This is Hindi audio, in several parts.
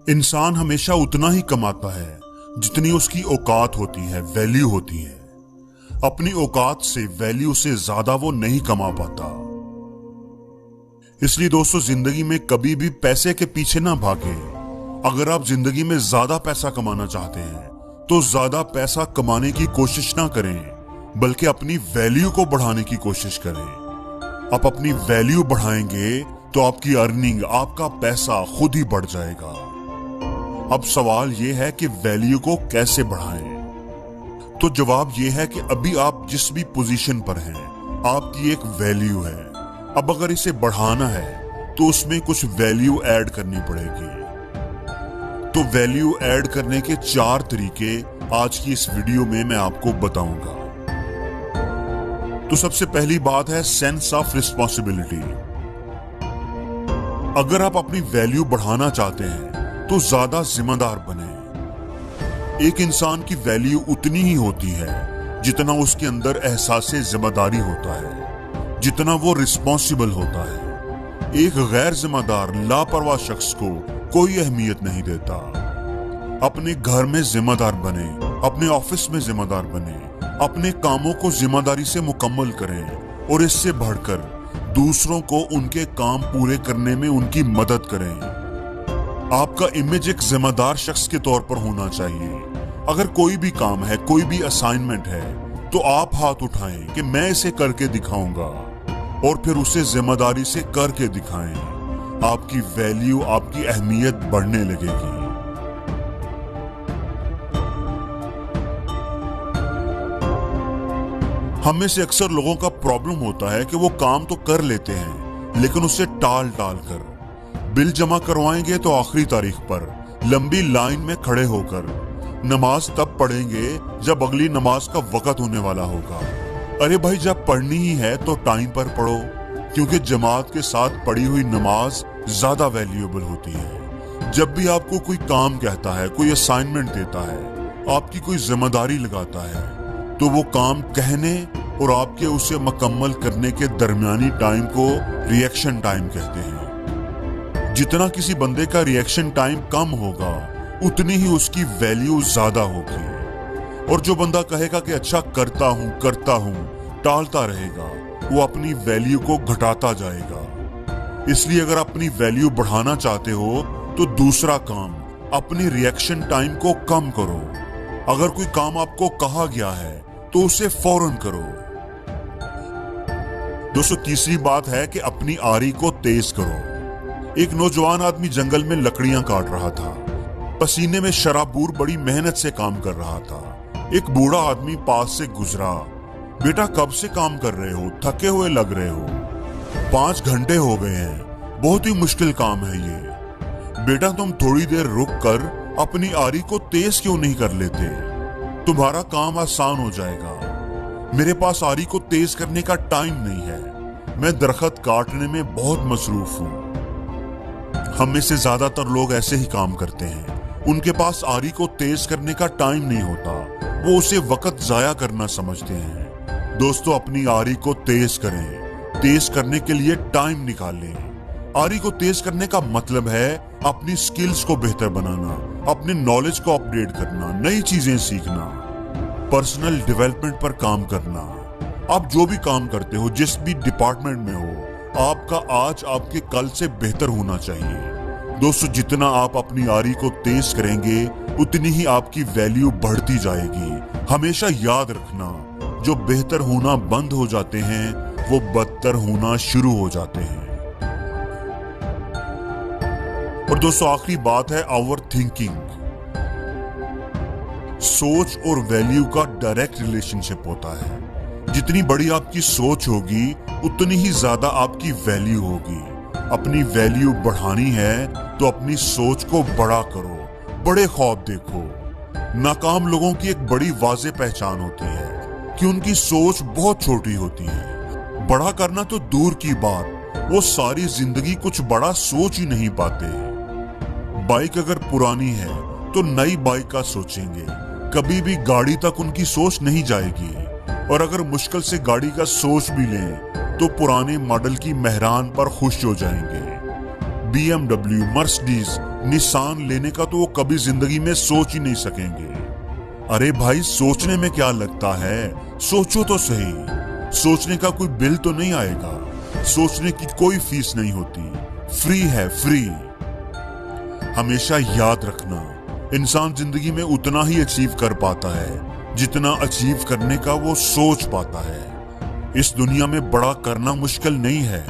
इंसान हमेशा उतना ही कमाता है जितनी उसकी औकात होती है, वैल्यू होती है। अपनी औकात से, वैल्यू से ज्यादा वो नहीं कमा पाता। इसलिए दोस्तों, जिंदगी में कभी भी पैसे के पीछे ना भागे। अगर आप जिंदगी में ज्यादा पैसा कमाना चाहते हैं तो ज्यादा पैसा कमाने की कोशिश ना करें, बल्कि अपनी वैल्यू को बढ़ाने की कोशिश करें। आप अपनी वैल्यू बढ़ाएंगे तो आपकी अर्निंग, आपका पैसा खुद ही बढ़ जाएगा। अब सवाल यह है कि वैल्यू को कैसे बढ़ाएं? तो जवाब यह है कि अभी आप जिस भी पोजीशन पर हैं, आपकी एक वैल्यू है। अब अगर इसे बढ़ाना है तो उसमें कुछ वैल्यू ऐड करनी पड़ेगी। तो वैल्यू ऐड करने के 4 तरीके आज की इस वीडियो में मैं आपको बताऊंगा। तो सबसे पहली बात है सेंस ऑफ रिस्पॉन्सिबिलिटी। अगर आप अपनी वैल्यू बढ़ाना चाहते हैं तो ज्यादा जिम्मेदार बने। एक इंसान की वैल्यू उतनी ही होती है जितना उसके अंदर एहसास जिम्मेदारी होता है, जितना वो रिस्पॉन्सिबल होता है। एक गैर जिम्मेदार, लापरवाह शख्स को कोई अहमियत नहीं देता। अपने घर में जिम्मेदार बने, अपने ऑफिस में जिम्मेदार बने, अपने कामों को जिम्मेदारी से मुकम्मल करें और इससे बढ़कर दूसरों को उनके काम पूरे करने में उनकी मदद करें। आपका इमेज एक जिम्मेदार शख्स के तौर पर होना चाहिए। अगर कोई भी काम है, कोई भी असाइनमेंट है, तो आप हाथ उठाएं कि मैं इसे करके दिखाऊंगा और फिर उसे जिम्मेदारी से करके दिखाएं। आपकी वैल्यू, आपकी अहमियत बढ़ने लगेगी। हम में से अक्सर लोगों का प्रॉब्लम होता है कि वो काम तो कर लेते हैं लेकिन उसे टाल कर। बिल जमा करवाएंगे तो आखिरी तारीख पर लंबी लाइन में खड़े होकर। नमाज तब पढ़ेंगे जब अगली नमाज का वक्त होने वाला होगा। अरे भाई, जब पढ़नी ही है तो टाइम पर पढ़ो, क्योंकि जमात के साथ पढ़ी हुई नमाज ज्यादा वैल्यूएबल होती है। जब भी आपको कोई काम कहता है, कोई असाइनमेंट देता है, आपकी कोई जिम्मेदारी लगाता है, तो वो काम कहने और आपके उसे मुकम्मल करने के दरमियानी टाइम को रिएक्शन टाइम कहते हैं। जितना किसी बंदे का रिएक्शन टाइम कम होगा, उतनी ही उसकी वैल्यू ज्यादा होगी। और जो बंदा कहेगा कि अच्छा करता हूं, टालता रहेगा, वो अपनी वैल्यू को घटाता जाएगा। इसलिए अगर अपनी वैल्यू बढ़ाना चाहते हो तो दूसरा काम, अपनी रिएक्शन टाइम को कम करो। अगर कोई काम आपको कहा गया है तो उसे फौरन करो। दोस्तों, तीसरी बात है कि अपनी आरी को तेज करो। एक नौजवान आदमी जंगल में लकड़ियां काट रहा था। पसीने में शराबूर बड़ी मेहनत से काम कर रहा था। एक बूढ़ा आदमी पास से गुजरा। बेटा, कब से काम कर रहे हो? थके हुए लग रहे हो। 5 घंटे हो गए हैं, बहुत ही मुश्किल काम है ये। बेटा, तुम थोड़ी देर रुक कर अपनी आरी को तेज क्यों नहीं कर लेते? तुम्हारा काम आसान हो जाएगा। मेरे पास आरी को तेज करने का टाइम नहीं है। मैं दरख्त काटने में बहुत मसरूफ हूँ। हम में से ज्यादातर लोग ऐसे ही काम करते हैं। उनके पास आरी को तेज करने का टाइम नहीं होता, वो उसे वक्त जाया करना समझते हैं। दोस्तों, अपनी आरी को तेज करें। तेज करने के लिए टाइम निकालें। आरी को तेज करने का मतलब है अपनी स्किल्स को बेहतर बनाना, अपने नॉलेज को अपडेट करना, नई चीजें सीखना, पर्सनल डेवलपमेंट पर काम करना। आप जो भी काम करते हो, जिस भी डिपार्टमेंट में हो, आपका आज आपके कल से बेहतर होना चाहिए। दोस्तों, जितना आप अपनी आरी को तेज करेंगे, उतनी ही आपकी वैल्यू बढ़ती जाएगी। हमेशा याद रखना, जो बेहतर होना बंद हो जाते हैं वो बदतर होना शुरू हो जाते हैं। और दोस्तों, आखिरी बात है ओवर थिंकिंग। सोच और वैल्यू का डायरेक्ट रिलेशनशिप होता है। जितनी बड़ी आपकी सोच होगी, उतनी ही ज्यादा आपकी वैल्यू होगी। अपनी वैल्यू बढ़ानी है तो अपनी सोच को बड़ा करो, बड़े ख्वाब देखो। नाकाम लोगों की एक बड़ी वाज़ेह पहचान होती है कि उनकी सोच बहुत छोटी होती है। बड़ा करना तो दूर की बात, वो सारी जिंदगी कुछ बड़ा सोच ही नहीं पाते। बाइक अगर पुरानी है तो नई बाइक का सोचेंगे, कभी भी गाड़ी तक उनकी सोच नहीं जाएगी। और अगर मुश्किल से गाड़ी का सोच भी लें तो पुराने मॉडल की मेहरान पर खुश हो जाएंगे। BMW, मर्सिडीज, निसान लेने का तो वो कभी जिंदगी में सोच ही नहीं सकेंगे। अरे भाई, सोचने में क्या लगता है, सोचो तो सही। सोचने का कोई बिल तो नहीं आएगा, सोचने की कोई फीस नहीं होती, फ्री है, फ्री। हमेशा याद रखना, इंसान जिंदगी में उतना ही अचीव कर पाता है जितना अचीव करने का वो सोच पाता है। इस दुनिया में बड़ा करना मुश्किल नहीं है,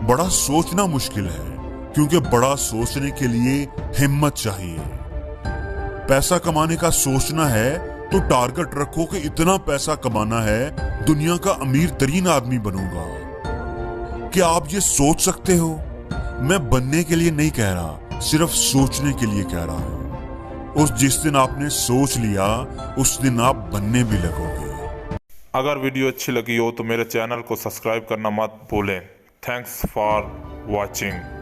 बड़ा सोचना मुश्किल है, क्योंकि बड़ा सोचने के लिए हिम्मत चाहिए। पैसा कमाने का सोचना है तो टारगेट रखो कि इतना पैसा कमाना है, दुनिया का अमीर तरीन आदमी बनूंगा। क्या आप ये सोच सकते हो? मैं बनने के लिए नहीं कह रहा, सिर्फ सोचने के लिए कह रहा हूं। उस जिस दिन आपने सोच लिया, उस दिन आप बनने भी लगोगे। अगर वीडियो अच्छी लगी हो तो मेरे चैनल को सब्सक्राइब करना मत भूलें। Thanks for watching.